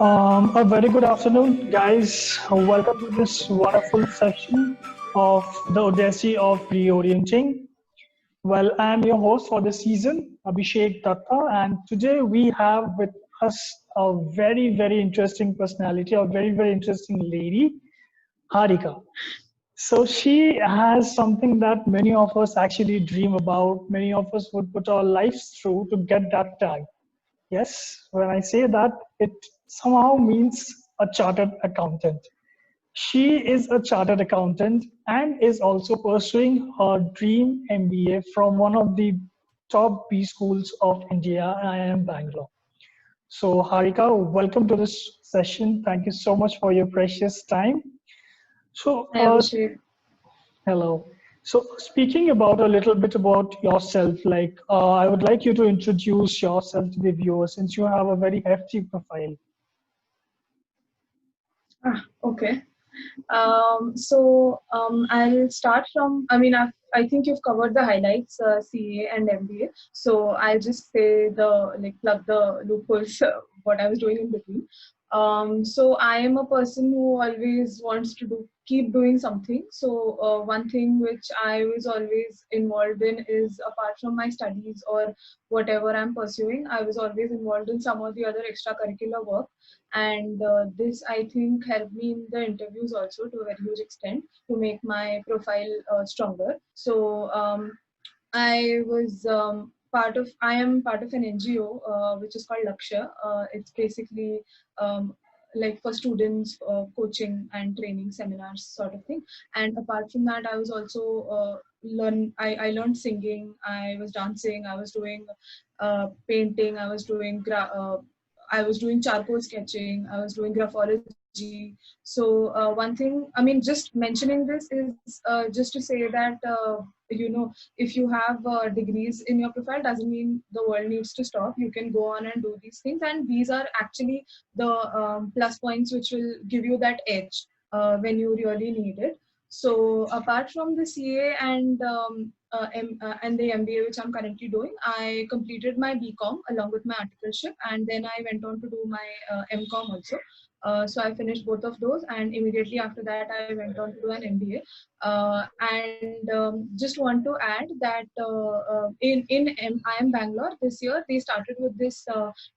A very good afternoon, guys. Welcome to this wonderful session of the Odyssey of Reorienting. Well, I'm your host for this season, Abhishek Dutta, and today we have with us a very interesting personality, a very interesting lady, Harika. So she has something that many of us actually dream about, many of us would put our lives through to get that tag. Yes, when I say that, it somehow means a chartered accountant. She is a chartered accountant and is also pursuing her dream MBA from one of the top B schools of India, IIM Bangalore. So, Harika, welcome to this session. Thank you so much for your precious time. So, Hi Abhishek. hello. So, speaking about a little bit about yourself, I would like you to introduce yourself to the viewers since you have a very hefty profile. Okay. I'll start from, I think you've covered the highlights, CA and MBA. So I'll just say plug the loopholes, what I was doing in between. So I am a person who always wants to keep doing something. So one thing which I was always involved in is, apart from my studies or whatever I'm pursuing, I was always involved in some or the other extracurricular work. And this, I think, helped me in the interviews also to a very huge extent to make my profile stronger. So I am part of an NGO which is called Lakshya. It's basically like for students, coaching and training seminars sort of thing. And apart from that, I was also I learned singing, I was dancing, I was doing painting, I was doing charcoal sketching, I was doing graphology. So one thing, I mean, just mentioning this is just to say that, if you have degrees in your profile, doesn't mean the world needs to stop. You can go on and do these things. And these are actually the plus points which will give you that edge when you really need it. So apart from the CA and the MBA which I'm currently doing, I completed my BCom along with my articleship, and then I went on to do my MCom also. So I finished both of those, and immediately after that I went on to do an MBA. And just want to add that in IIM Bangalore this year they started with this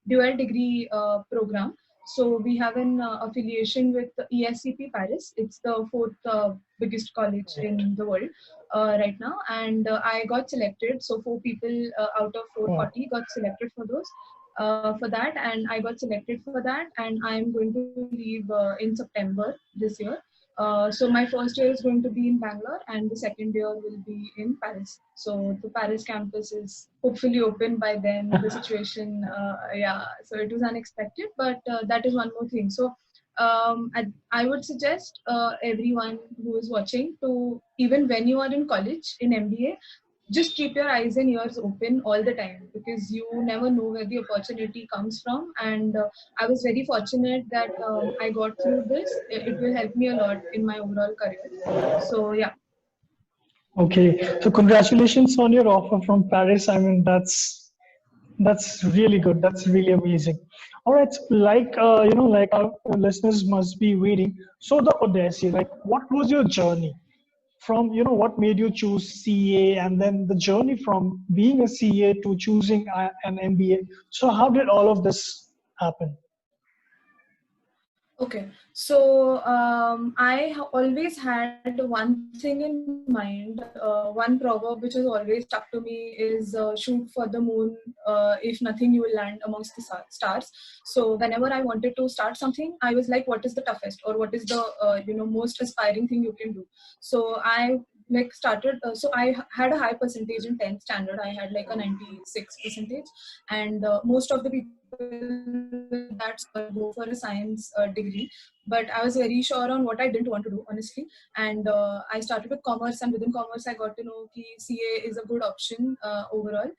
dual degree program. So we have an affiliation with ESCP Paris. It's the fourth biggest college in the world right now, and I got selected. So 4 people out of 440 got selected for that, and I got selected for that, and I am going to leave in September this year. So my first year is going to be in Bangalore, and the second year will be in Paris. So the Paris campus is hopefully open by then. The situation, yeah, so it was unexpected, but that is one more thing. So I would suggest everyone who is watching to, even when you are in college in MBA, just keep your eyes and ears open all the time, because you never know where the opportunity comes from. And I was very fortunate that I got through this. It will help me a lot in my overall career. So yeah. Okay, so congratulations on your offer from Paris. I mean, that's really good. That's really amazing. All right, so like our listeners must be waiting. So the Odyssey, like, what was your journey from, what made you choose CA, and then the journey from being a CA to choosing an MBA. So how did all of this happen? Okay, so always had one thing in mind. One proverb which has always stuck to me is shoot for the moon. If nothing, you will land amongst the stars. So whenever I wanted to start something, I was like, what is the toughest, or what is the most aspiring thing you can do? So I started. So I had a high percentage in 10th standard. I had like a 96 percentage, and most of the people with that score go for a science degree. But I was very sure on what I didn't want to do, honestly. And I started with commerce, and within commerce I got to know that CA is a good option overall.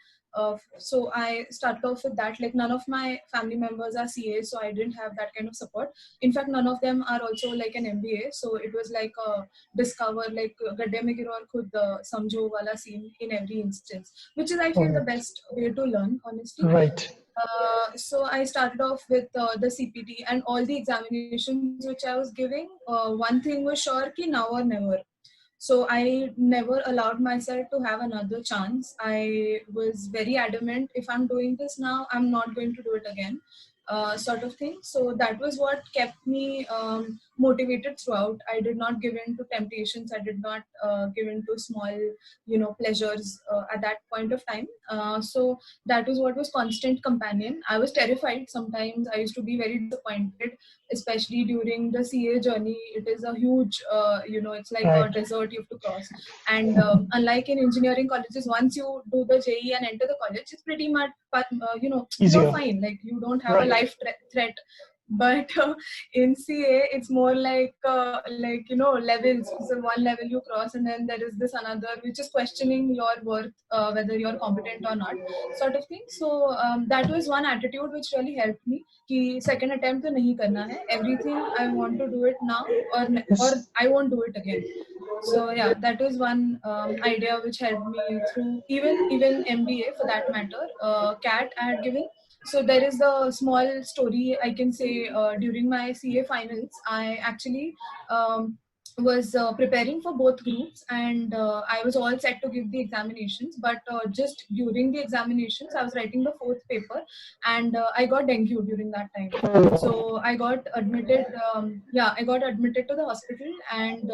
So I started off with that. Like none of my family members are CAs, so I didn't have that kind of support. In fact, none of them are also like an MBA. So it was like a discover, like gadde mein giro aur khud samjho wala scene in every instance, which is I All feel the right. best way to learn, honestly. Right. So I started off with the CPT and all the examinations which I was giving. One thing was sure ki now or never. So I never allowed myself to have another chance. I was very adamant, if I'm doing this now, I'm not going to do it again, sort of thing. So that was what kept me motivated throughout. I did not give in to temptations. I did not give in to small, pleasures at that point of time. So that was what was constant companion. I was terrified sometimes. I used to be very disappointed, especially during the CA journey. It is a huge, it's like a Right. desert you have to cross. And unlike in engineering colleges, once you do the JE and enter the college, it's pretty much, you're Easier. fine. Like you don't have a Right. life threat. But in CA, it's more like levels. So one level you cross, and then there is this another, which is questioning your worth, whether you're competent or not, sort of thing. So that was one attitude which really helped me. कि second attempt तो नहीं करना है. Everything I want to do it now, or Yes. I won't do it again. So yeah, that was one idea which helped me through even MBA for that matter. CAT I had given. So there is a small story I can say. During my CA finals, I actually was preparing for both groups, and I was all set to give the examinations. But just during the examinations, I was writing the fourth paper, and I got dengue during that time. So I got admitted. I got admitted to the hospital, and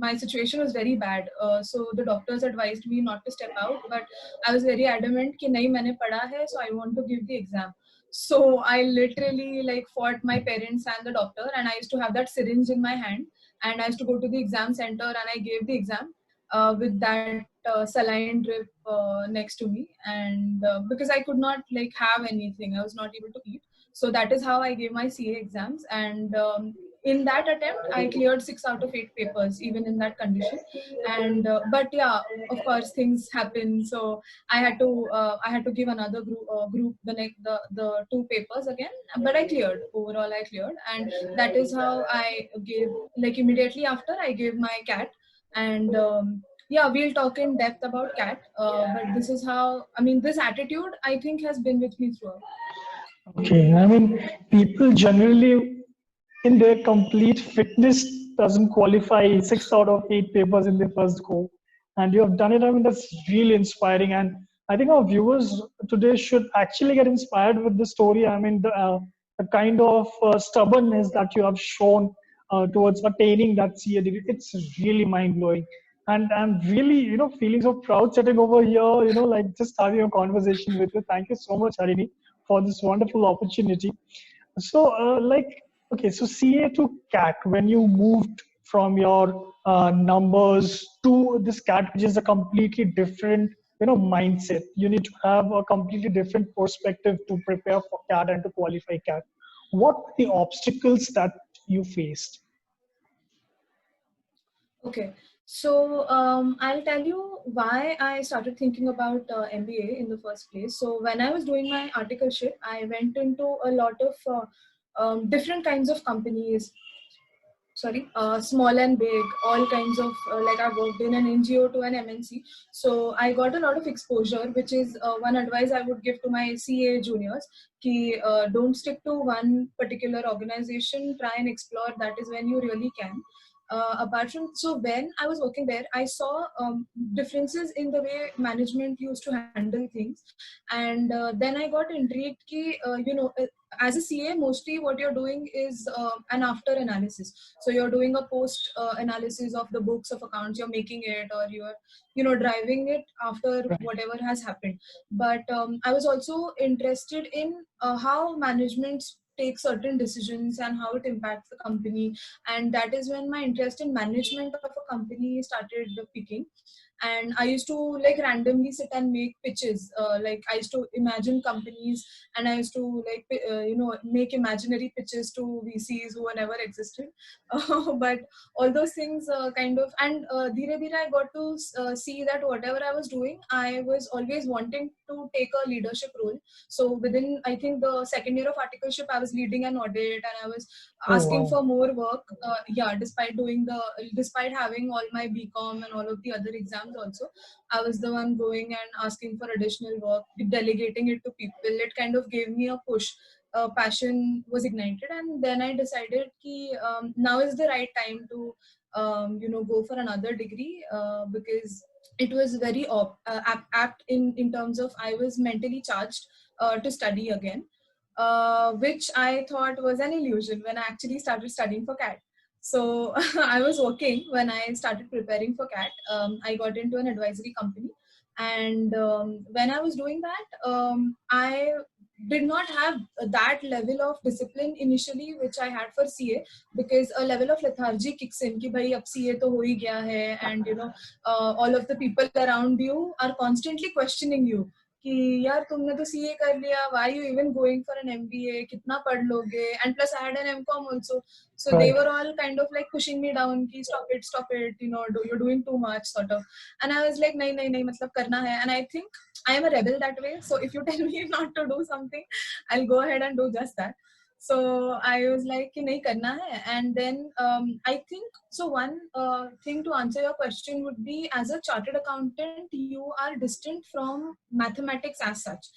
my situation was very bad. So the doctors advised me not to step out, but I was very adamant कि नहीं मैंने पढ़ा है, so I want to give the exam. So I literally like fought my parents and the doctor, and I used to have that syringe in my hand, and I used to go to the exam center and I gave the exam with that saline drip next to me, and because I could not like have anything, I was not able to eat. So that is how I gave my CA exams, and in that attempt I cleared 6 out of 8 papers even in that condition. And but yeah, of course things happen. So I had to give another group the 2 papers again, but I cleared. Overall I cleared, and that is how I gave, like immediately after I gave my CAT. And yeah, we'll talk in depth about CAT, but this is how, I mean, this attitude I think has been with me throughout. Okay. I mean, people generally in their complete fitness doesn't qualify 6 out of 8 papers in their first go, and you have done it. I mean, that's really inspiring, and I think our viewers today should actually get inspired with the story. I mean, the kind of stubbornness that you have shown towards attaining that CA degree, it's really mind blowing. And I'm really, feeling so proud sitting over here, like just having a conversation with you. Thank you so much, Harini, for this wonderful opportunity. So, okay, so CA to CAT, when you moved from your numbers to this CAT, which is a completely different, mindset. You need to have a completely different perspective to prepare for CAT and to qualify CAT. What were the obstacles that you faced? Okay, so I'll tell you why I started thinking about MBA in the first place. So when I was doing my articleship, I went into a lot of different kinds of companies. Sorry, small and big, all kinds of, like I worked in an NGO to an MNC. So I got a lot of exposure, which is one advice I would give to my CA juniors, ki, don't stick to one particular organization, try and explore. That is when you really can. Apart from, so when I was working there, I saw differences in the way management used to handle things. And then I got intrigued ki, as a CA, mostly what you're doing is an after analysis. So you're doing a post analysis of the books of accounts, you're making it, or you're, driving it after Right. whatever has happened. But I was also interested in how management take certain decisions and how it impacts the company. And that is when my interest in management of a company started peaking. and I used to like randomly sit and make pitches. Like I used to imagine companies, and I used to like make imaginary pitches to VCs who never existed. But all those things kind of, and dheere dheere I got to see that whatever I was doing, I was always wanting to take a leadership role. So within, I think, the second year of articleship, I was leading an audit, and I was Oh, asking wow. for more work. Yeah, despite having all my BCom and all of the other exams also, I was the one going and asking for additional work, delegating it to people. It kind of gave me a push. Passion was ignited, and then I decided ki, now is the right time to go for another degree, because it was very apt in terms of I was mentally charged to study again, which I thought was an illusion when I actually started studying for CAT. So I was working when I started preparing for CAT. I got into an advisory company, and when I was doing that, I did not have that level of discipline initially which I had for CA, because a level of lethargy kicks in कि भाई अब CA तो हो ही गया है, and all of the people around you are constantly questioning you कि यार तुमने तो CA कर लिया, why you even going for an MBA, कितना पढ़ लोगे, and plus I had an MCom also, so they Right. were all kind of like pushing me down कि stop it, you're doing too much sort of, and I was like नहीं नहीं नहीं मतलब करना है, and I think I am a rebel that way, so if you tell me not to do something, I'll go ahead and do just that. So I was like कि नहीं करना है, and then I think so one thing to answer your question would be, as a chartered accountant you are distant from mathematics as such.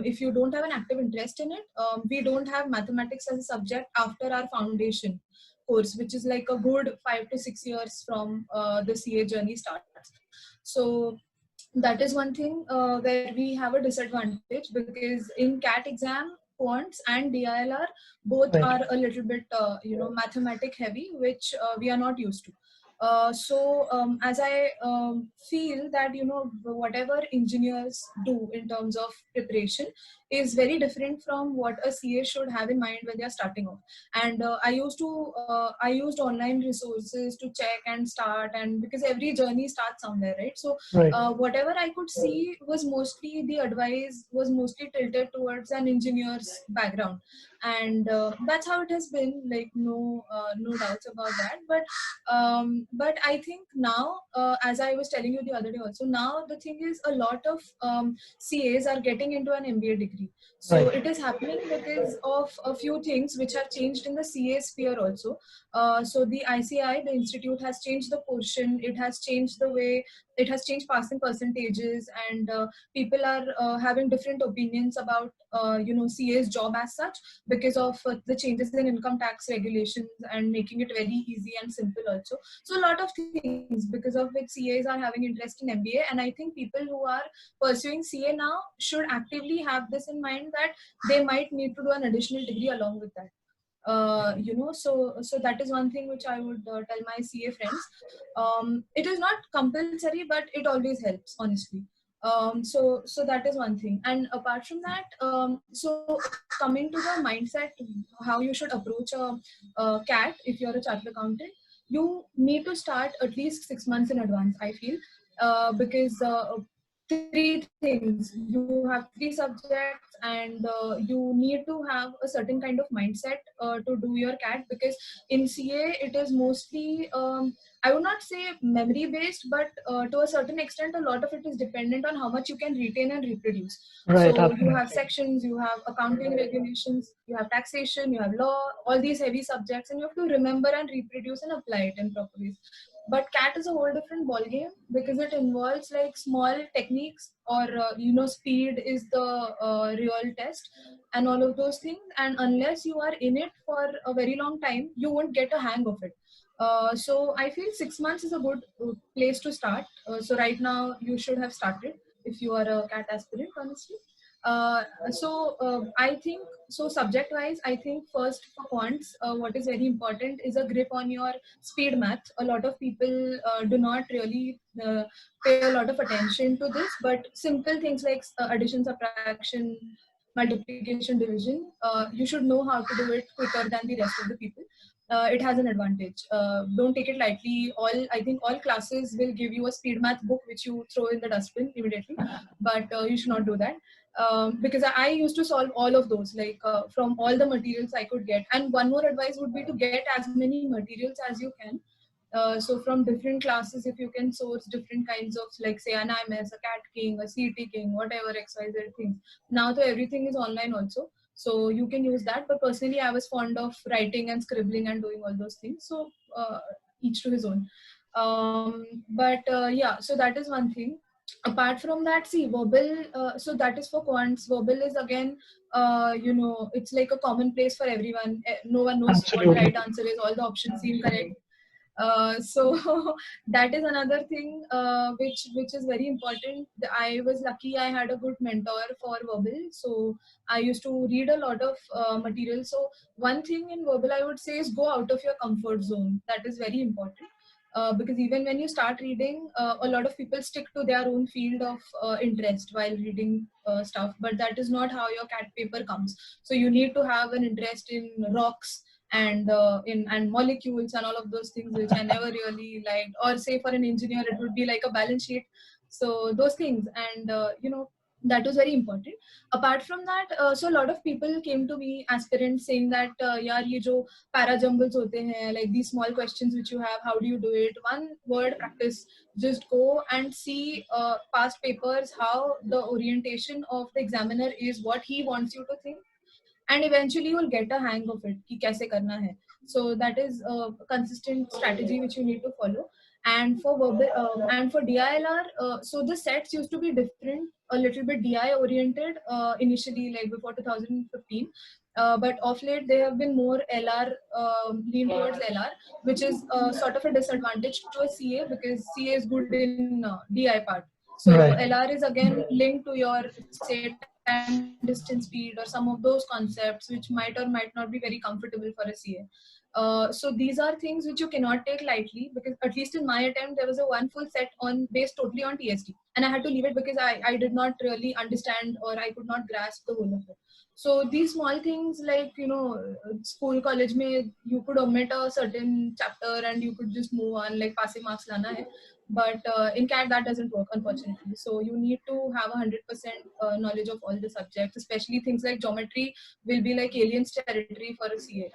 If you don't have an active interest in it, we don't have mathematics as a subject after our foundation course, which is like a good 5 to 6 years from the CA journey starts. So that is one thing where we have a disadvantage, because in CAT exam, quants and DILR both Right. are a little bit mathematic heavy, which we are not used to. As I feel that whatever engineers do in terms of preparation is very different from what a CA should have in mind when they are starting off. And I used online resources to check and start, and because every journey starts somewhere, right? So Right. whatever I could see was mostly, the advice was mostly tilted towards an engineer's background, and that's how it has been. Like no doubts about that. But I think now, as I was telling you the other day also, now the thing is a lot of CAs are getting into an MBA degree. So Right. it is happening because of a few things which have changed in the CA sphere also. So the ICI, the institute, has changed the portion. It has changed the way, it has changed passing percentages, and people are having different opinions about CA's job as such, because of the changes in income tax regulations and making it very easy and simple also. So a lot of things because of which CAs are having interest in MBA, and I think people who are pursuing CA now should actively have this in mind, that they might need to do an additional degree along with that. So that is one thing which I would tell my CA friends. It is not compulsory, but it always helps, honestly. So that is one thing. And apart from that, so coming to the mindset, how you should approach a CAT if you're a chartered accountant, you need to start at least 6 months in advance, I feel, because three things: you have three subjects, and you need to have a certain kind of mindset to do your CAT, because in CA it is mostly I would not say memory based, but to a certain extent a lot of it is dependent on how much you can retain and reproduce. Right. So you have Absolutely. sections, you have accounting regulations, you have taxation, you have law, all these heavy subjects, and you have to remember and reproduce and apply it in proper ways. But CAT is a whole different ball game, because it involves like small techniques, or speed is the real test, and all of those things. And unless you are in it for a very long time, you won't get a hang of it. So I feel 6 months is a good place to start. So right now you should have started if you are a CAT aspirant, honestly. I think so. Subject wise, I think first for quants, what is very important is a grip on your speed math. A lot of people do not really pay a lot of attention to this, but simple things like addition, subtraction, multiplication, division, you should know how to do it quicker than the rest of the people. it has an advantage. Don't take it lightly. I think all classes will give you a speed math book which you throw in the dustbin immediately, but you should not do that. Because I used to solve all of those, like from all the materials I could get. And one more advice would be to get as many materials as you can. So from different classes, if you can source different kinds of, like say an IMS, a CAT King, a CT King, whatever XYZ things. Now so everything is online also, so you can use that. But personally, I was fond of writing and scribbling and doing all those things. So each to his own. But yeah, so that is one thing. Apart from that, see, verbal, so that is for quants. Verbal is again, it's like a common place for everyone. No one knows what the Absolutely. right answer is. All the options seem correct. So that is another thing which is very important. I was lucky I had a good mentor for verbal, so I used to read a lot of material. So one thing in verbal I would say is go out of your comfort zone. That is very important. Because even when you start reading, a lot of people stick to their own field of interest while reading stuff, but that is not how your CAT paper comes. So you need to have an interest in rocks and in molecules and all of those things which I never really liked. Or say for an engineer, it would be like a balance sheet. So those things, and that was very important. Apart from that, so a lot of people came to me, aspirants, saying that yaar ye jo para jumbles hote hain, like these small questions which you have, how do you do it? One word: practice. Just go and see past papers, how the orientation of the examiner is, what he wants you to think, and eventually you'll get a hang of it कि कैसे करना है. So that is a consistent strategy which you need to follow. And for and for DILR, so the sets used to be different, a little bit DI oriented initially, like before 2015. But of late they have been more LR, lean towards LR, which is sort of a disadvantage to a CA, because CA is good in DI part. So Right. LR is again linked to your, say, time distance speed or some of those concepts which might or might not be very comfortable for a CA. So these are things which you cannot take lightly, because at least in my attempt there was a one full set on based totally on TST, and I had to leave it because I did not really understand, or I could not grasp the whole of it. So these small things, like school college mein you could omit a certain chapter and you could just move on, like passing marks lana hai. But in CAT that doesn't work, unfortunately. So you need to have 100% knowledge of all the subjects, especially things like geometry will be like aliens territory for a CA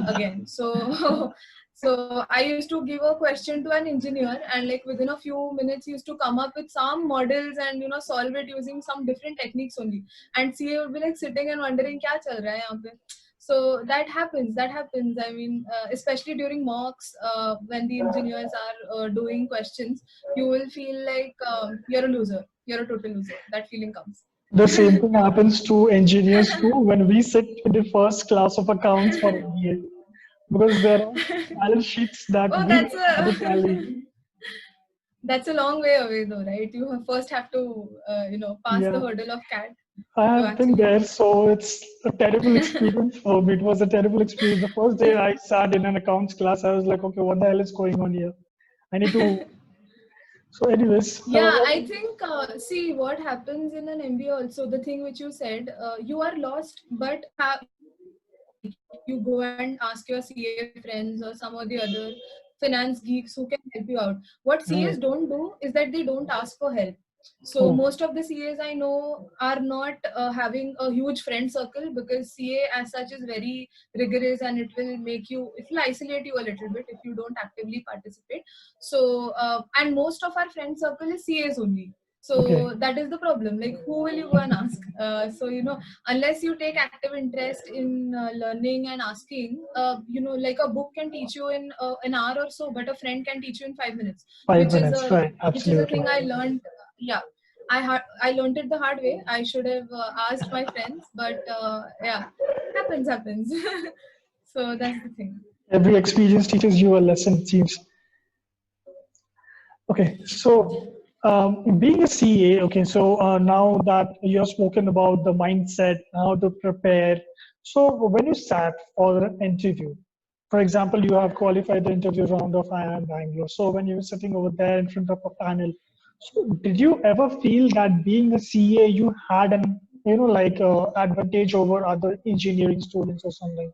again. So so I used to give a question to an engineer, and like within a few minutes he used to come up with some models and solve it using some different techniques only. And CA would be like sitting and wondering kya chal raha hai yahan pe. So that happens. I mean, especially during mocks, when the engineers are doing questions, you will feel like you're a loser, you're a total loser. That feeling comes. The same thing happens to engineers too when we sit in the first class of accounts for MBA, because there are balance sheets that Oh, we have to tally. that's a long way away though, right? You first have to pass the Yeah, hurdle of CAT I to have been actually. there, so it's a terrible experience for me. It was a terrible experience. The first day I sat in an accounts class, I was like, okay, what the hell is going on here? I need to. So, anyways, Yeah, I think, see what happens in an MBA also, the thing which you said, you are lost, but you have someone, like you go and ask your CA friends or some of the other finance geeks who can help you out. What CAs right. don't do is that they don't ask for help. So Oh, most of the CAs I know are not having a huge friend circle, because CA as such is very rigorous, and it will isolate you a little bit if you don't actively participate. So and most of our friend circle is CAs only. okay. So that is the problem. Like, who will you go and ask? So unless you take active interest in learning and asking, like a book can teach you in an hour or so, but a friend can teach you in 5 minutes, Five which is minutes, a right. which is a Absolutely. thing I learned. Yeah, I learned it the hard way. I should have asked my friends, but yeah, happens. So that's the thing. Every experience teaches you a lesson, it seems. Okay, so being a CA, okay, so now that you have spoken about the mindset, how to prepare. So when you sat for an interview, for example, you have qualified the interview round of IIM Bangalore. So when you were sitting over there in front of a panel, so did you ever feel that being a CA, you had an, like advantage over other engineering students or something?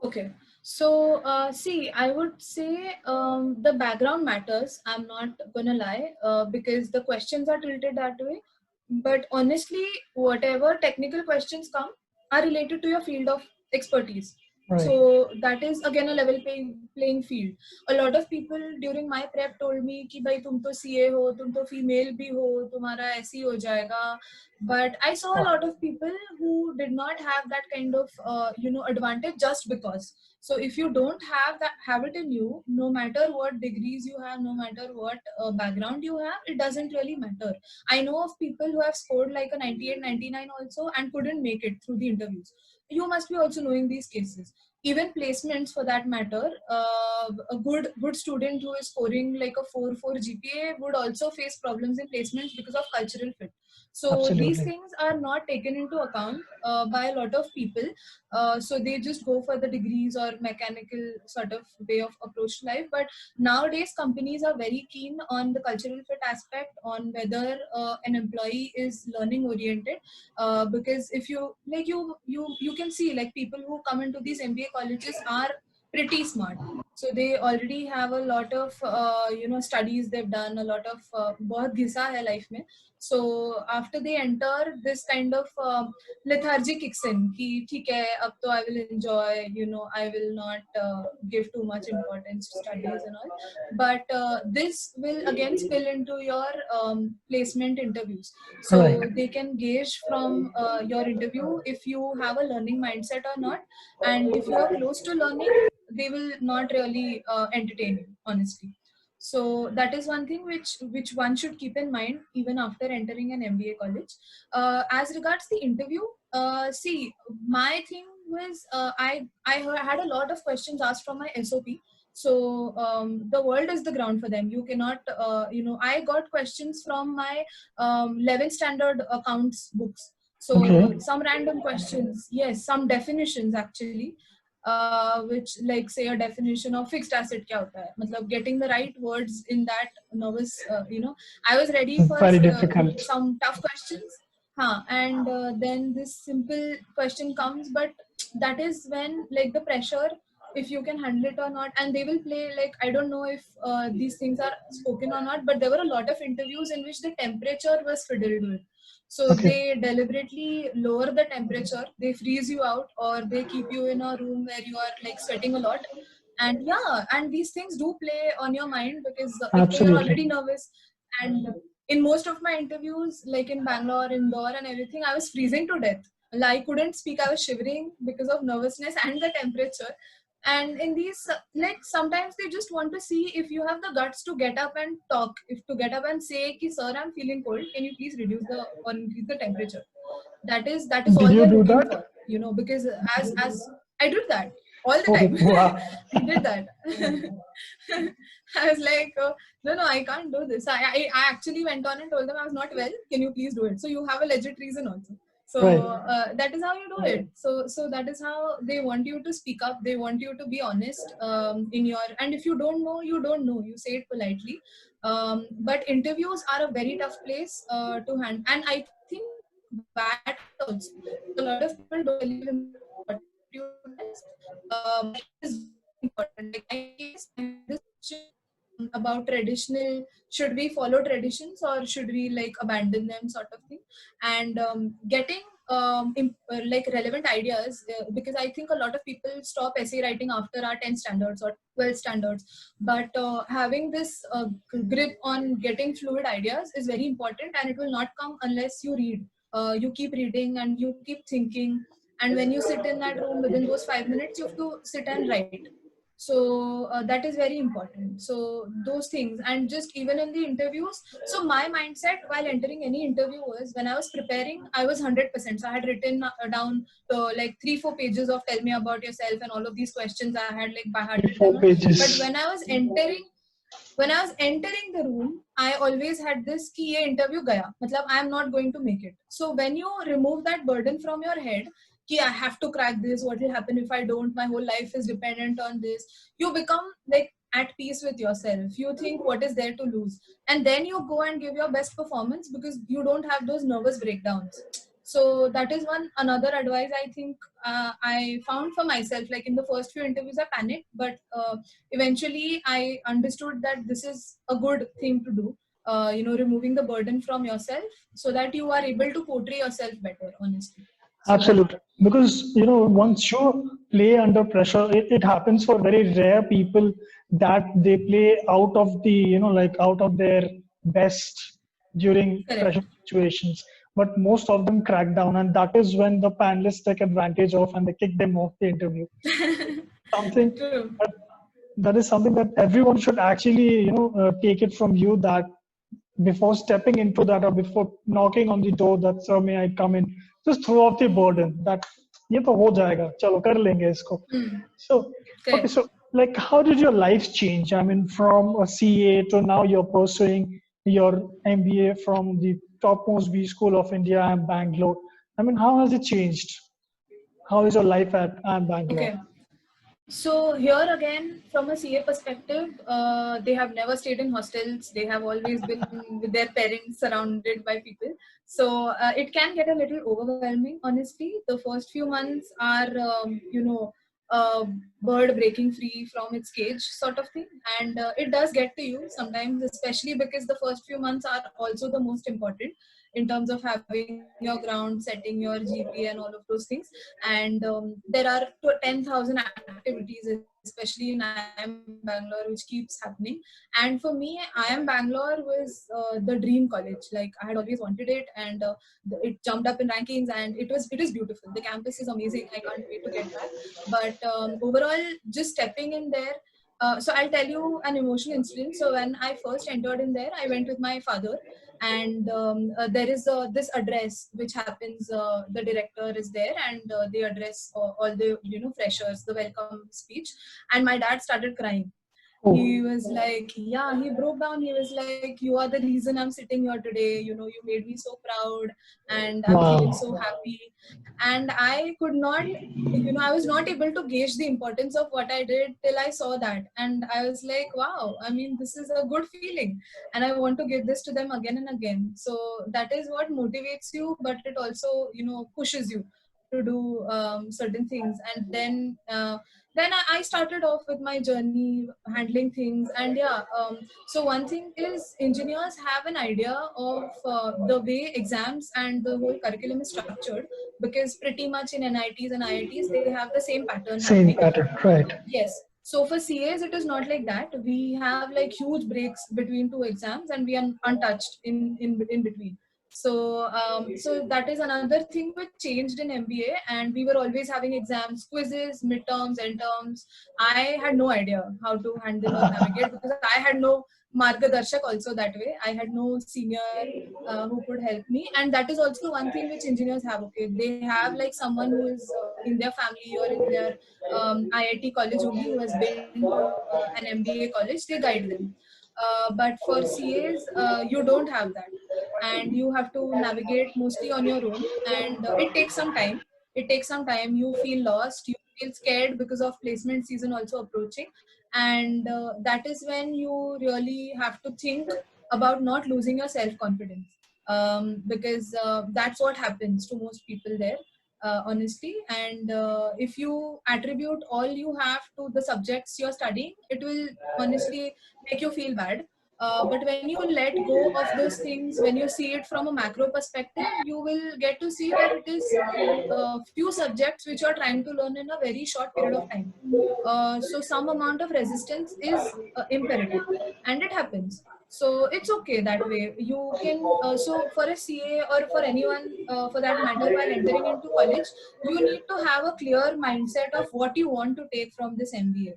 Okay. So, see, I would say the background matters. I'm not gonna lie, because the questions are treated that way. But honestly, whatever technical questions come are related to your field of expertise. Right. So that is again a level playing field. A lot of people during my prep told me कि भाई तुम तो CA हो, तुम तो female भी हो, तुम्हारा ऐसे ही हो जाएगा. But I saw a Ah, lot of people who did not have that kind of advantage just because. So if you don't have it in you, no matter what degrees you have, no matter what background you have, it doesn't really matter. I know of people who have scored like a 98, 99 also and couldn't make it through the interviews. You must be also knowing these cases. Even placements for that matter, a good student who is scoring like a 4 GPA would also face problems in placements because of cultural fit. So these absolutely. things are not taken into account by a lot of people. So they just go for the degrees or mechanical sort of way of approach to life. But nowadays companies are very keen on the cultural fit aspect, on whether an employee is learning oriented, because if you like you can see like people who come into these MBA colleges are pretty smart. So they already have a lot of studies they've done, a lot of बहुत घिसा है life में. So after they enter, this kind of lethargy kicks in कि ठीक है अब तो I will enjoy, I will not give too much importance to studies and all. But this will again spill into your placement interviews. Right. So they can gauge from your interview if you have a learning mindset or not. And if you are close to learning, they will not really entertain you, honestly. So that is one thing which one should keep in mind even after entering an MBA college. As regards the interview, see, my thing was had a lot of questions asked from my SOP. So the world is the ground for them. You cannot, I got questions from my 11th standard accounts books. So Okay. some random questions, yes, some definitions actually, which like say a definition of fixed asset kya hota hai. Matlab getting the right words in that nervous, I was ready for Very difficult. some tough questions. And then this simple question comes, but that is when like the pressure, if you can handle it or not, and they will play like I don't know if these things are spoken or not, but there were a lot of interviews in which the temperature was fiddled with. So Okay. they deliberately lower the temperature, they freeze you out, or they keep you in a room where you are like sweating a lot. And yeah, and these things do play on your mind because ek to you're Absolutely. already nervous. And in most of my interviews, like in Bangalore, Indore, and everything, I was freezing to death. Like, I couldn't speak. I was shivering because of nervousness and the temperature. And in these, like sometimes they just want to see if you have the guts to get up and talk, if to get up and say, "Ki, sir, I'm feeling cold. Can you please reduce the or increase the temperature?" That is Did all you they're do looking that? for, because as I did that all the Okay. time. Wow. I did that. I was like, no, I can't do this. I actually went on and told them I was not well. Can you please do it? So you have a legit reason also. So Right. that is how you do it. So that is how they want you to speak up. They want you to be honest in your. And if you don't know, you don't know. You say it politely. But interviews are a very tough place to handle. And I think VAT also. So a lot of people don't believe in this aptitude test, but it is very important. Like in my case, I had this question about traditional, should we follow traditions or should we like abandon them, sort of thing. And getting like relevant ideas, because I think a lot of people stop essay writing after our 10 standards or 12 standards. But having this grip on getting fluid ideas is very important, and it will not come unless you read. You keep reading and you keep thinking, and when you sit in that room, within those 5 minutes you have to sit and write. So that is very important. So those things, and just even in the interviews, so my mindset while entering any interview was, when I was preparing, I was 100%. So I had written down like 3-4 pages of tell me about yourself, and all of these questions I had like by hearted Four them. But pages. when I was entering the room, I always had this कि ये interview गया, मतलब I am not going to make it. So when you remove that burden from your head, कि I have to crack this, what will happen if I don't? My whole life is dependent on this. You become like at peace with yourself. You think what is there to lose, and then you go and give your best performance because you don't have those nervous breakdowns. So that is one another advice I think I found for myself. Like in the first few interviews, I panicked, but eventually I understood that this is a good thing to do. Removing the burden from yourself so that you are able to portray yourself better, honestly. So that. Absolutely. Because, once you play under pressure, it happens for very rare people that they play out of the, like out of their best during Correct. pressure situations. But most of them crack down, and that is when the panelists take advantage of and they kick them off the interview. Something True. that, that is something that everyone should actually, take it from you, that before stepping into that or before knocking on the door that sir may I come in, just throw off the burden that ये तो हो जाएगा चलो कर लेंगे इसको. Hmm. So okay, Correct. so like how did your life change? I mean, from a CA to now you're pursuing your MBA from the topmost B school of India and Bangalore. I mean, how has it changed? How is your life at Bangalore? Okay. So here again, from a CA perspective, they have never stayed in hostels. They have always been with their parents, surrounded by people. So it can get a little overwhelming. Honestly, the first few months are, a bird breaking free from its cage, sort of thing, and it does get to you sometimes, especially because the first few months are also the most important in terms of having your ground, setting your GPA, and all of those things. And there are 10,000 activities, especially in IIM Bangalore, which keeps happening. And for me, IIM Bangalore was the dream college. Like I had always wanted it, and it jumped up in rankings, and it is beautiful. The campus is amazing. I can't wait to get back. But overall, just stepping in there. So I'll tell you an emotional incident. So when I first entered in there, I went with my father, and there is this address which happens. The director is there, and they address all the freshers, the welcome speech. And my dad started crying. He Oh, was like, yeah, he broke down. He was like, you are the reason I'm sitting here today. You made me so proud, and I'm feeling wow. so happy. And I could not, I was not able to gauge the importance of what I did till I saw that. And I was like, wow, I mean, this is a good feeling. And I want to give this to them again and again. So that is what motivates you, but it also, pushes you to do certain things. And then I started off with my journey handling things. And yeah, so one thing is engineers have an idea of the way exams and the whole curriculum is structured, because pretty much in NITs and IITs they have the same pattern Same happening. pattern, right? Yes. So for CAs, it is not like that. We have like huge breaks between two exams, and we are untouched in between. So that is another thing which changed in MBA, and we were always having exams, quizzes, midterms, end terms. I had no idea how to handle or navigate, because I had no margadarshak also that way. I had no senior who could help me, and that is also one thing which engineers have. Okay, they have like someone who is in their family or in their IIT college only, who has been to an MBA college. They guide them. But for CAs, you don't have that, and you have to navigate mostly on your own, and it takes some time. You feel lost, you feel scared because of placement season also approaching. And that is when you really have to think about not losing your self confidence, because that's what happens to most people there, honestly. And if you attribute all you have to the subjects you're studying, it will honestly make you feel bad. But when you let go of those things, when you see it from a macro perspective, you will get to see that it is few subjects which you're trying to learn in a very short period of time. So some amount of resistance is imperative, and it happens. So it's okay that way. You can, so for a CA or for anyone for that matter, while entering into college, you need to have a clear mindset of what you want to take from this MBA.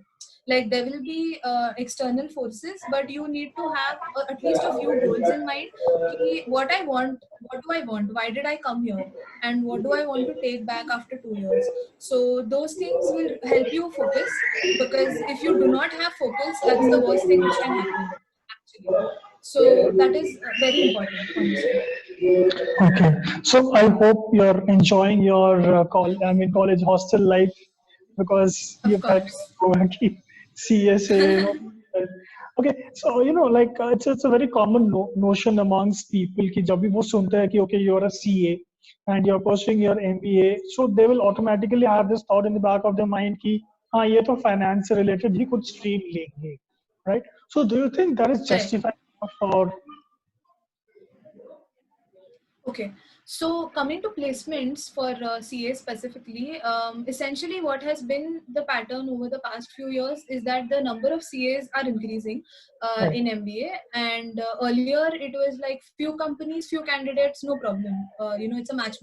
Like there will be external forces, but you need to have at least a few goals in mind. Ki, what I want, what do I want, why did I come here, and what do I want to take back after 2 years. So those things will help you focus, because if you do not have focus, that's the worst thing which can happen actually. So that is very important, honestly. Okay, so I hope you're enjoying your college hostel life, because Of you've had course. CSA. Okay, so like it's a very common notion amongst people कि जब भी वो सुनते हैं कि okay, you're a CA, and you're pursuing your MBA, so they will automatically have this thought in the back of their mind कि हाँ ये तो finance से related ही कुछ stream लेंगे, right? So do you think that is Correct. justified or Okay, so coming to placements for CA specifically, essentially what has been the pattern over the past few years is that the number of CAs are increasing right? in MBA, and earlier it was like few companies, few candidates, no problem. It's a match.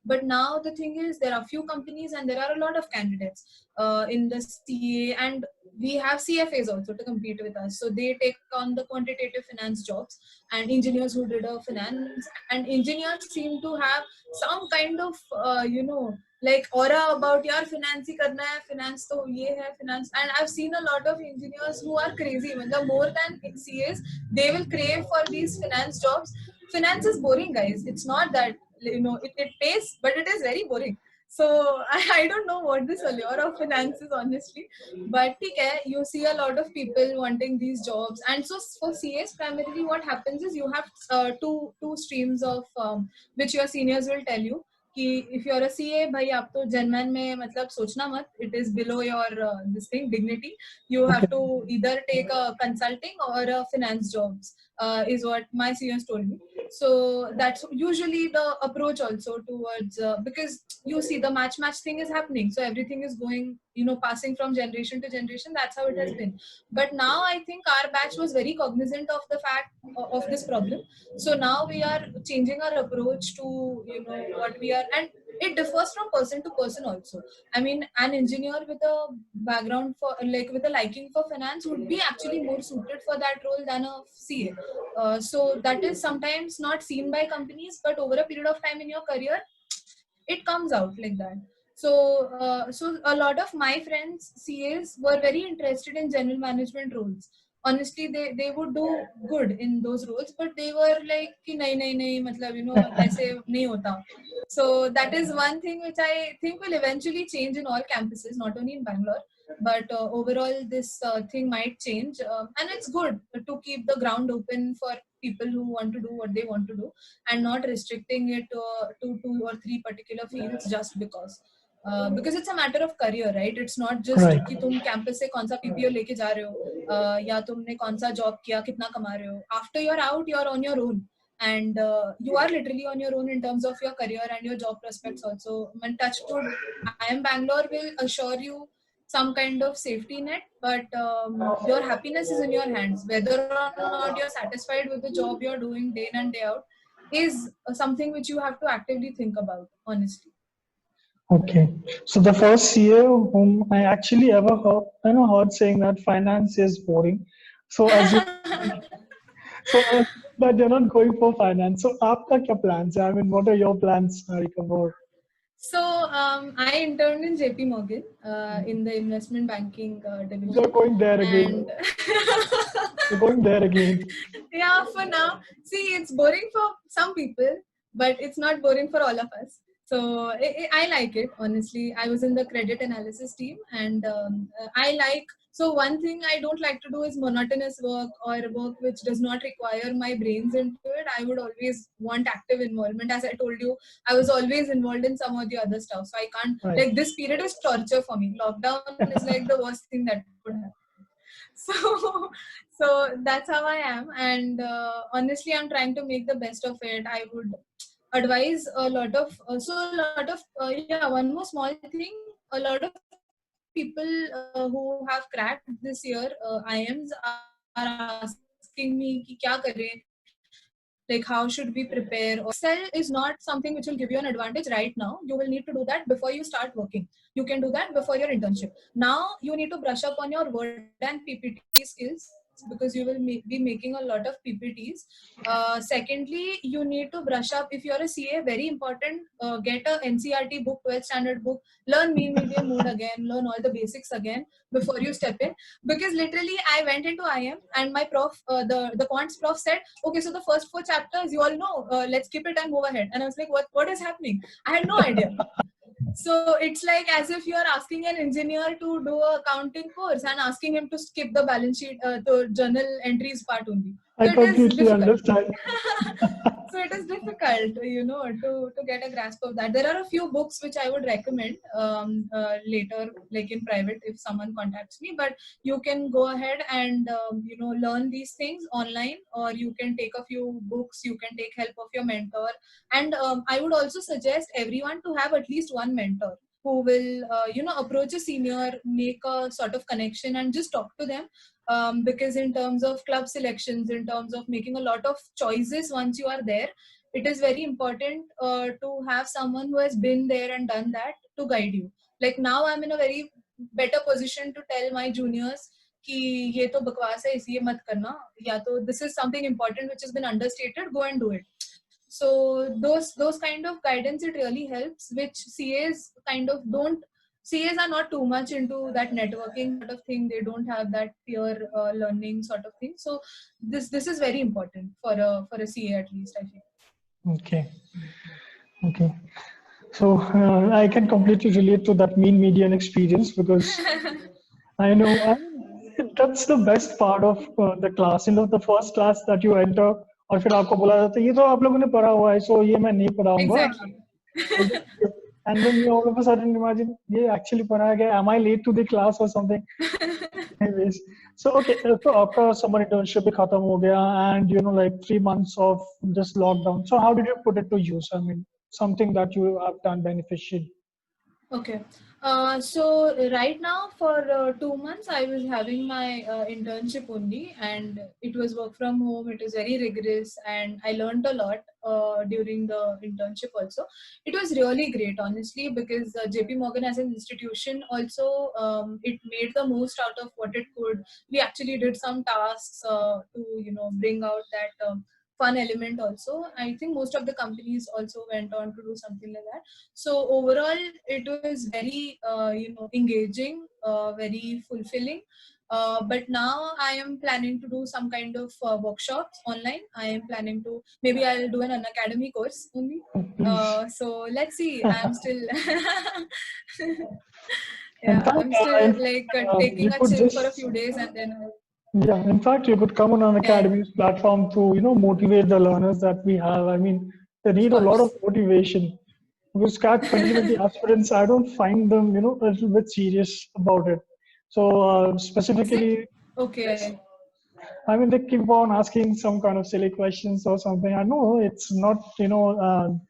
But now the thing is there are few companies and there are a lot of candidates in the CA, and we have CFAs also to compete with us. So they take on the quantitative finance jobs, and engineers who did a finance, and engineers seem to have some kind of like aura about yaar finance hi karna hai, finance to ye hai, finance. And I've seen a lot of engineers who are crazy, more than CAs, they will crave for these finance jobs. Finance is boring, guys. It's not that it pays, but it is very boring. So I don't know what this allure of finance is, honestly. But you see a lot of people wanting these jobs. And so for CAs, primarily what happens is you have two streams of which your seniors will tell you कि if you're a CA, भाई आप तो जनमन में मतलब सोचना मत, it is below your this thing dignity. You have Okay, to either take a consulting or a finance jobs, is what my seniors told me. So that's usually the approach also towards because you see the match thing is happening, so everything is going passing from generation to generation. That's how it has been. But now I think our batch was very cognizant of the fact of this problem. So now we are changing our approach to what we are, and it differs from person to person also. I mean, an engineer with a background for like with a liking for finance would be actually more suited for that role than a CA. So that is sometimes not seen by companies, but over a period of time in your career, it comes out like that. So a lot of my friends CAs were very interested in general management roles. Honestly, they would do good in those roles, but they were like कि नहीं नहीं नहीं मतलब ऐसे नहीं होता. So that is one thing which I think will eventually change in all campuses, not only in Bangalore, but overall this thing might change, and it's good to keep the ground open for people who want to do what they want to do, and not restricting it to 2 or 3 particular fields just because it's a matter of career, right? It's not just right. कि तुम campus से कौन सा PPO लेके जा रहे हो या तुमने कौन सा job किया कितना कमा रहे हो. After you're out, you're on your own, and you are literally on your own in terms of your career and your job prospects also. When touchwood, I am Bangalore will assure you some kind of safety net, but your happiness is in your hands. Whether or not you're satisfied with the job you're doing day in and day out is something which you have to actively think about, honestly. Okay, so the first CA whom I actually ever heard, heard saying that finance is boring. So as you, so that you're not going for finance. So आपका क्या plans है? I mean, what are your plans, Harika, for? So I interned in JP Morgan in the investment banking You're division, going there again. and You're going there again. yeah, for now, see, it's boring for some people, but it's not boring for all of us. So I like it, honestly. I was in the credit analysis team, and I like. So one thing I don't like to do is monotonous work or work which does not require my brains into it. I would always want active involvement. As I told you, I was always involved in some or the other stuff. So I can't, Right. like, this period is torture for me. Lockdown is like the worst thing that could happen. So so that's how I am, and honestly I'm trying to make the best of it. I would advise a lot of yeah, one more small thing. A lot of people who have cracked this year IMs are asking me ki kya kare, like how should we prepare, or Excel is not something which will give you an advantage right now. You will need to do that before you start working. You can do that before your internship. Now you need to brush up on your Word and PPT skills because you will be making a lot of PPTs. Secondly, you need to brush up if you're a CA, very important. Get a NCRT book, 12th standard book, learn mean medium mode again, learn all the basics again before you step in. Because literally I went into IM and my prof, the quants prof said, okay, so the first 4 chapters you all know, let's skip it and move ahead. And I was like, what is happening? I had no idea. So it's like as if you are asking an engineer to do a accounting course and asking him to skip the balance sheet, the journal entries part only. I So it is completely difficult. understand. So it is difficult, to get a grasp of that. There are a few books which I would recommend later, like in private, if someone contacts me. But you can go ahead and learn these things online, or you can take a few books. You can take help of your mentor, and I would also suggest everyone to have at least one mentor who will approach a senior, make a sort of connection, and just talk to them, because in terms of club selections, in terms of making a lot of choices once you are there, it is very important to have someone who has been there and done that to guide you. Like now I'm in a very better position to tell my juniors कि ये तो बकवास है इसलिए मत करना, या तो this is something important which has been understated, go and do it. So those kind of guidance, it really helps, which CAs kind of don't. CAs are not too much into that networking sort of thing. They don't have that peer learning sort of thing. So this is very important for a CA, at least, I feel. Okay. Okay. So I can completely relate to that mean median experience because I know that's the best part of the class. The first class that you enter और फिर आपको बोला जाता है ये तो आप लोगों ने पढ़ा हुआ है so ये मैं नहीं पढ़ाऊंगा. Exactly. And then you all of a sudden imagine ये actually पढ़ाया गया. Am I late to the class or something? Anyways, so okay, so आपका summer internship भी खत्म हो गया and like 3 months of this lockdown. So how did you put it to use? I mean, something that you have done beneficial. Okay. So right now for 2 months I was having my internship only, and it was work from home. It was very rigorous, and I learned a lot during the internship also. It was really great, honestly, because JP Morgan as an institution also, it made the most out of what it could. We actually did some tasks to bring out that fun element also. I think most of the companies also went on to do something like that. So overall it was very engaging, very fulfilling. But now I am planning to do some kind of workshops online. I am planning to, maybe I'll do an Unacademy course only. Please. So let's see. I'm still In yeah, fact, I'm still you taking a could chill for a just few days, and then yeah. In fact, you could come on an yeah, academy's platform to motivate the learners that we have. I mean, they of need a lot of course. motivation because CAT 2020 aspirants, I don't find them a little bit serious about it. So Is it specifically, yes. okay? I mean, they keep on asking some kind of silly questions or something. I know it's not,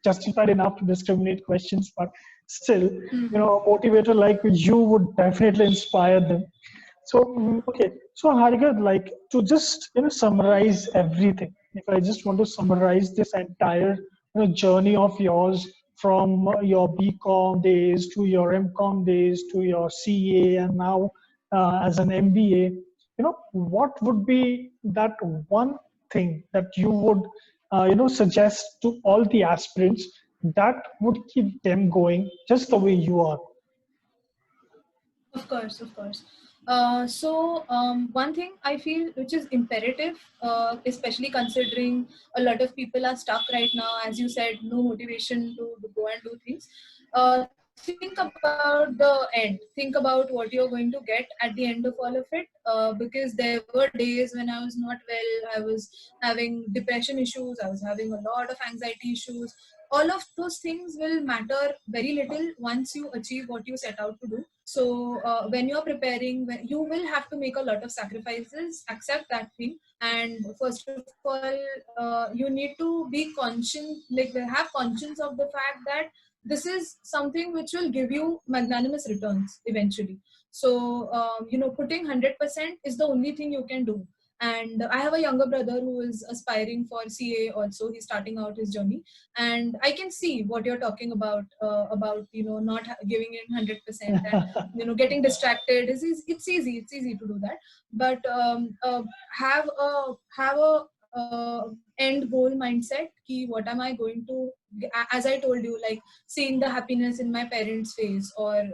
justified enough to discriminate questions, but still, Mm-hmm. a motivator like you would definitely inspire them. So, okay. So, Harika, like to just, summarize everything. If I just want to summarize this entire, journey of yours from your BCom days to your MCom days to your CA and now as an MBA, what would be that one thing that you would suggest to all the aspirants that would keep them going just the way you are? Of course, of course. One thing I feel which is imperative, especially considering a lot of people are stuck right now, as you said, no motivation to go and do things. Think about the end. Think about what you're going to get at the end of all of it. Because there were days when I was not well, I was having depression issues, I was having a lot of anxiety issues. All of those things will matter very little once you achieve what you set out to do. So when you're preparing, you will have to make a lot of sacrifices. Accept that thing. And first of all, you need to be conscious, like have conscience of the fact that this is something which will give you magnanimous returns eventually. So putting 100% is the only thing you can do. And I have a younger brother who is aspiring for CA also. He's starting out his journey, and I can see what you're talking about not giving in 100%, and getting distracted is it's easy to do that. But have a end goal mindset ki what am I going to, as I told you, like seeing the happiness in my parents face, or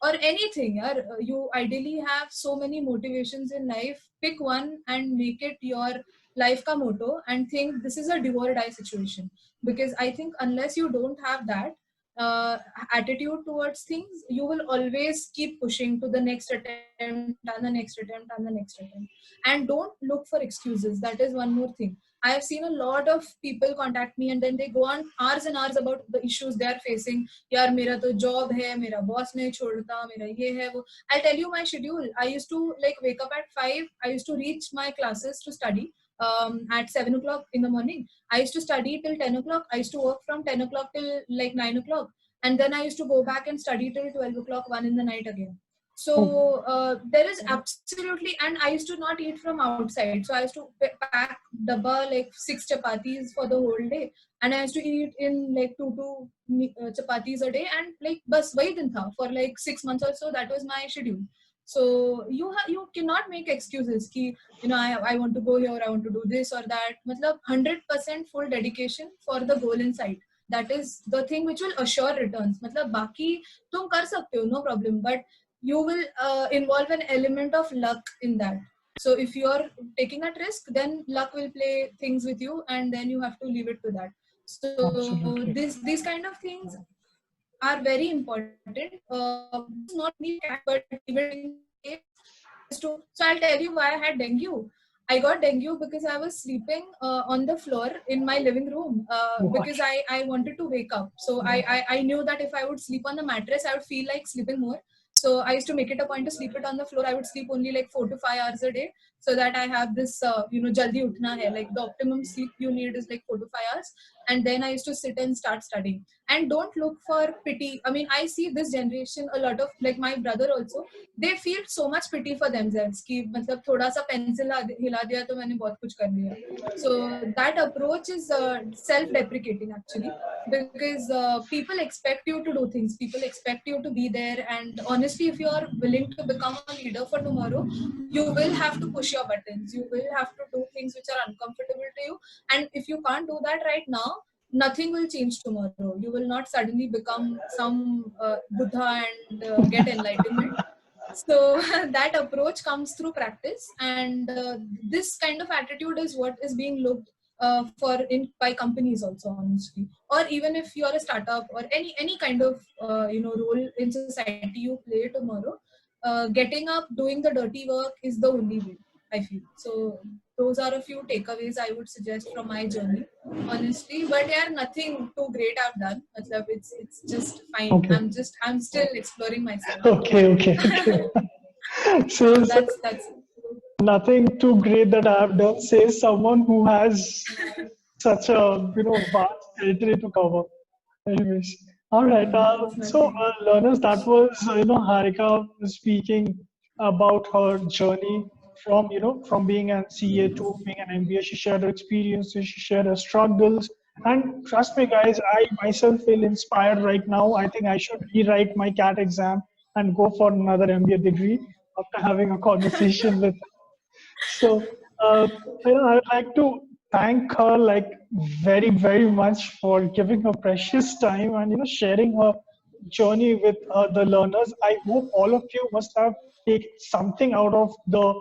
anything. You ideally have so many motivations in life. Pick one and make it your life ka motto, and think this is a do or die situation. Because I think unless you don't have that, attitude towards things, you will always keep pushing to the next attempt and the next attempt and the next attempt. And don't look for excuses. That is one more thing. I have seen a lot of people contact me and then they go on hours and hours about the issues they are facing. यार मेरा तो job है, मेरा boss नहीं छोड़ता, मेरा ये है वो. I'll tell you my schedule. I used to like wake up at 5. I used to reach my classes to study at 7 o'clock in the morning. I used to study till 10 o'clock. I used to work from 10 o'clock till like 9 o'clock. And then I used to go back and study till 12 o'clock, 1 in the night again. So there is absolutely, and I used to not eat from outside. So I used to pack dabba like 6 chapatis for the whole day. And I used to eat in like 2 chapatis a day. And like bas wahi din tha for like 6 months or so. That was my schedule. So you cannot make excuses ki, I want to go here, I want to do this or that. Matlab 100% full dedication for the goal in sight. That is the thing which will assure returns. Matlab baki tum kar sakte ho, no problem, but you will involve an element of luck in that. So if you are taking a risk, then luck will play things with you, and then you have to leave it to that. So Absolutely. these kind of things are very important. This is not only cat, but even in case I used to. So I'll tell you why I had dengue. I got dengue because I was sleeping on the floor in my living room What? because I wanted to wake up. So I knew that if I would sleep on the mattress, I would feel like sleeping more. So I used to make it a point to sleep it on the floor. I would sleep only like 4 to 5 hours a day so that I have this, jaldi utna hai. Like the optimum sleep you need is like 4 to 5 hours. And then I used to sit and start studying. And don't look for pity. I mean, I see this generation a lot of, like my brother also, they feel so much pity for themselves कि मतलब थोड़ा सा pencil हिला दिया तो मैंने बहुत कुछ कर लिया. So that approach is self-deprecating actually, because people expect you to do things, people expect you to be there, and honestly if you are willing to become a leader for tomorrow, you will have to push your buttons, you will have to do things which are uncomfortable to you, and if you can't do that right now, nothing will change tomorrow. You will not suddenly become some Buddha and get enlightenment. So that approach comes through practice, and this kind of attitude is what is being looked for in by companies also, honestly. Or even if you are a startup or any kind of role in society you play tomorrow, getting up, doing the dirty work is the only way, I feel. So those are a few takeaways I would suggest from my journey, honestly. But yeah, nothing too great I've done. Matlab, it's just fine. Okay. I'm still exploring myself. Okay. So, So so that's nothing too great that I have done, says someone who has such a vast territory to cover. Anyways, all right. it's nothing. Learners, that was Harika speaking about her journey from from being an CA to being an MBA. She shared her experiences, she shared her struggles, and trust me, guys, I myself feel inspired right now. I think I should rewrite my CAT exam and go for another MBA degree after having a conversation with. So, I would like to thank her like very much for giving her precious time and sharing her journey with the learners. I hope all of you must have taken something out of the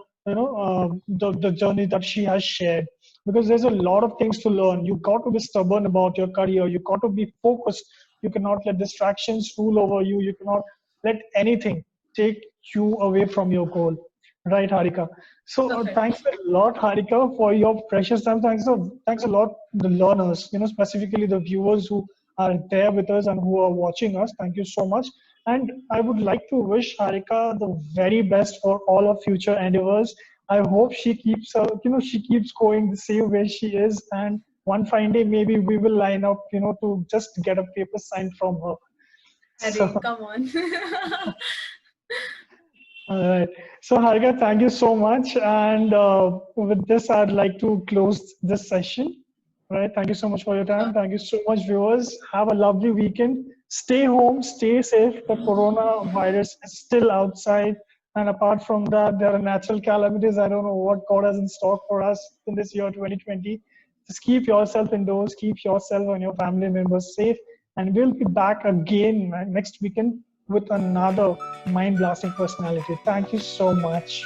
journey that she has shared, because there's a lot of things to learn. You got to be stubborn about your career. You got to be focused. You cannot let distractions rule over you. You cannot let anything take you away from your goal. Right, Harika. So Perfect. thanks a lot, Harika, for your precious time. Thanks a lot, the learners, specifically the viewers who are there with us and who are watching us. Thank you so much. And I would like to wish Harika the very best for all her future endeavors. I hope she keeps, she keeps going the same way she is. And one fine day, maybe we will line up, to just get a paper signed from her. So, Harry, come on. all right. So, Harika, thank you so much. And with this, I'd like to close this session. All right. Thank you so much for your time. Thank you so much, viewers. Have a lovely weekend. Stay home, stay safe. The coronavirus is still outside. And apart from that, there are natural calamities. I don't know what God has in stock for us in this year 2020. Just keep yourself indoors, keep yourself and your family members safe. And we'll be back again next weekend with another mind blasting personality. Thank you so much.